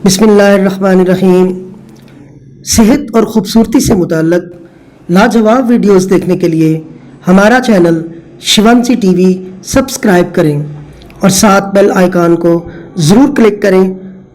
बिस्मिल्लाहिर्रहमानिर्रहीम। सेहत और ख़ूबसूरती से मुताल्लक़ लाजवाब वीडियोस देखने के लिए हमारा चैनल शिवांशी टीवी सब्सक्राइब करें और साथ बेल आइकॉन को ज़रूर क्लिक करें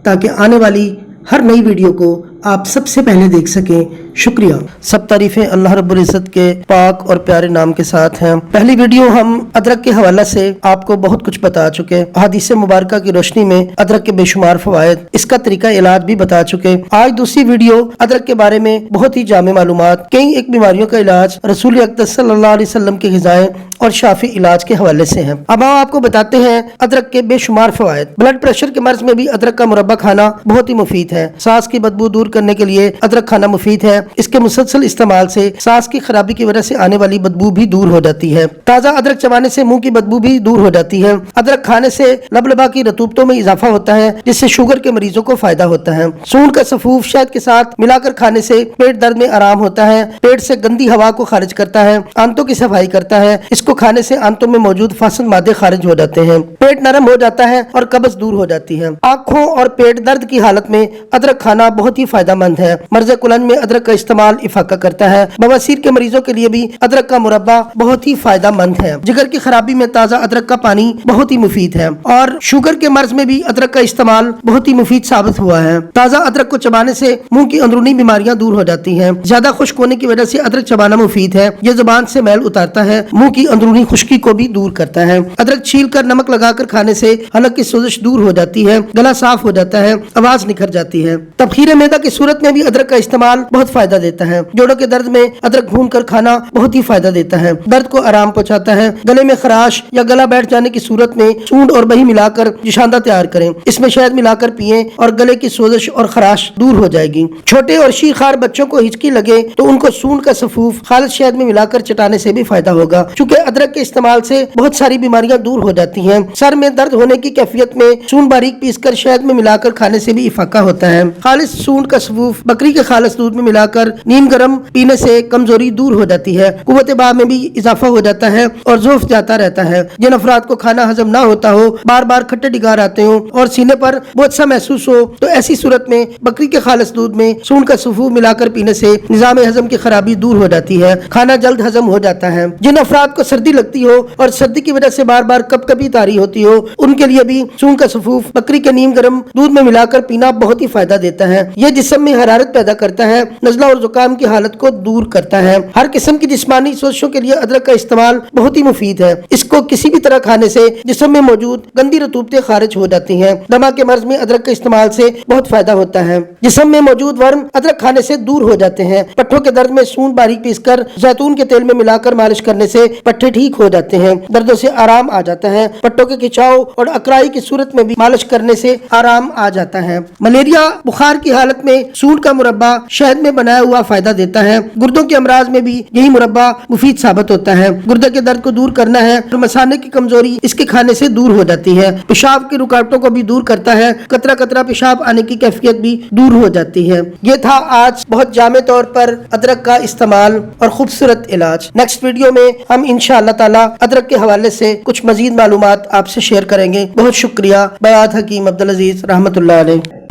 ताकि आने वाली हर नई वीडियो को आप सबसे पहले देख सकें। शुक्रिया। सब तारीफ़ें अल्लाह रब्बुल इज़्ज़त के पाक और प्यारे नाम के साथ हैं। पहली वीडियो हम अदरक के हवाले से आपको बहुत कुछ बता चुके, हदीस मुबारक की रोशनी में अदरक के बेशुमार फ़वाइद, इसका तरीका इलाज भी बता चुके। आज दूसरी वीडियो अदरक के बारे में बहुत ही जामे मालूमात, कई एक बीमारियों का इलाज, रसूल अक़दस सल्लल्लाहु अलैहि वसल्लम के ग़िज़ाएं और शाफी इलाज के हवाले से हैं। अब हम आपको बताते हैं अदरक के बेशुमार फ़वाइद। ब्लड प्रेशर के मर्ज में भी अदरक का मुरब्बा खाना बहुत ही मुफीद है। सांस की बदबू दूर करने के लिए अदरक खाना मुफीद है। इसके मुसलसल इस्तेमाल से सांस की खराबी की वजह से आने वाली बदबू भी दूर हो जाती है। ताज़ा अदरक चबाने से मुंह की बदबू भी दूर हो जाती है। अदरक खाने से लबलबा की रतूबतों में इजाफा होता है, जिससे शुगर के मरीजों को फायदा होता है। सूंड का सफूफ शहद के साथ मिलाकर खाने से पेट दर्द में आराम होता है, पेट से गंदी हवा को खारिज करता है, आंतों की सफाई करता है। इसको खाने से आंतों में मौजूद फासिद मादे खारिज हो जाते हैं, पेट नरम हो जाता है और कब्ज दूर हो जाती है। आंखों और पेट दर्द की हालत में अदरक खाना बहुत ही फायदेमंद है। मर्ज कुलन में अदरक का इस्तेमाल इफाका करता है। बवासीर के मरीजों के लिए भी अदरक का मुरब्बा बहुत ही फायदेमंद है। जिगर की खराबी में ताज़ा अदरक का पानी बहुत ही मुफीद है और शुगर के मर्ज में भी अदरक का इस्तेमाल बहुत ही मुफीद साबित हुआ है। ताज़ा अदरक को चबाने से मुंह की अंदरूनी बीमारियां दूर हो जाती हैं। ज्यादा खुश्क होने की वजह से अदरक चबाना मुफीद है। यह जुबान से मैल उतारता है, मुंह की अंदरूनी खुश्की को भी दूर करता है। अदरक छील कर नमक लगाकर खाने से हलक की सोजिश दूर हो जाती है, गला साफ हो जाता है, आवाज निखर जाती है। तबखीर मैदा की सूरत में भी अदरक का इस्तेमाल बहुत फायदा देता है। जोड़ों के दर्द में अदरक भून कर खाना बहुत ही फायदा देता है, दर्द को आराम पहुंचाता है। गले में खराश या गला बैठ जाने की सूरत में सूंड और दही मिलाकर जुशांदा तैयार करें, इसमें शहद मिलाकर पिएं और गले की सोजिश और खराश दूर हो जाएगी। छोटे और शीरखार बच्चों को हिचकी लगे तो उनको सूंड का सफूफ खालिद शहद में मिलाकर चटाने से भी फायदा होगा, क्योंकि अदरक के इस्तेमाल से बहुत सारी बीमारियां दूर हो जाती हैं। सर में दर्द होने की कैफियत में सूंड बारीक पीसकर शहद में मिलाकर खाने से भी इफाका होता है। खालिद सूंड का सफूफ बकरी के खालिद दूध में मिलाकर नीम गरम पीने से कमजोरी दूर हो जाती है, कुव्वत बा में भी इजाफा हो जाता है और ज़ोफ जाता रहता है। जिन अफराद को खाना हजम ना होता हो, बार बार खट्टे डिगार आते हो और सीने पर बहुत सा महसूस हो, तो ऐसी सूरत में बकरी के खालिद दूध में सूंड का सफूफ मिलाकर पीने से निजाम हजम की खराबी दूर हो जाती है, खाना जल्द हजम हो जाता है। जिन अफराद को सर्दी लगती हो और सर्दी की वजह से बार बार कभी तारी होती हो, उनके लिए भी सूंड का सफूफ बकरी के नीम गरम दूध में मिलाकर पीना बहुत ही फायदा देता है। यह जिस्म में हरारत पैदा करता है, नज़ला और जुकाम की हालत को दूर करता है। हर किस्म की जिस्मानी सोजिशों के लिए अदरक का इस्तेमाल बहुत ही मुफीद है। इसको किसी भी तरह खाने से जिस्म में मौजूद गंदी रतूबतें खारिज हो जाती हैं। दमा के मर्ज में अदरक के इस्तेमाल से बहुत फायदा होता है। जिस्म में मौजूद वर्म अदरक खाने से दूर हो जाते हैं। पट्ठों के दर्द में सूंड बारीक पीसकर जैतून के तेल में मिलाकर मालिश करने से पट्ठे ठीक हो जाते हैं, दर्दों से आराम आ जाता है। पट्टों के खिंचाव और अकराई की सूरत में भी मालिश करने से आराम आ जाता है। मलेरिया बुखार की हालत में सूंड का मुरब्बा शहद में बनाया हुआ फायदा देता है। गुर्दों के अमराज में भी यही मुरब्बा मुफीद साबित होता है। गुर्दे के दर्द को दूर करना है तो मसाने की कमजोरी इसके खाने से दूर हो जाती है। पेशाब की रुकावटों को भी दूर करता है, कतरा कतरा पेशाब आने की कैफियत भी दूर हो जाती है। ये था आज बहुत जामे तौर पर अदरक का इस्तेमाल और खूबसूरत इलाज। नेक्स्ट वीडियो में हम इंशाअल्लाह ताला अदरक के हवाले से कुछ मजीद मालूमात आपसे शेयर करेंगे। बहुत शुक्रिया। बयात हकीम अब्दुल अजीज रहमतुल्लाह अलैह।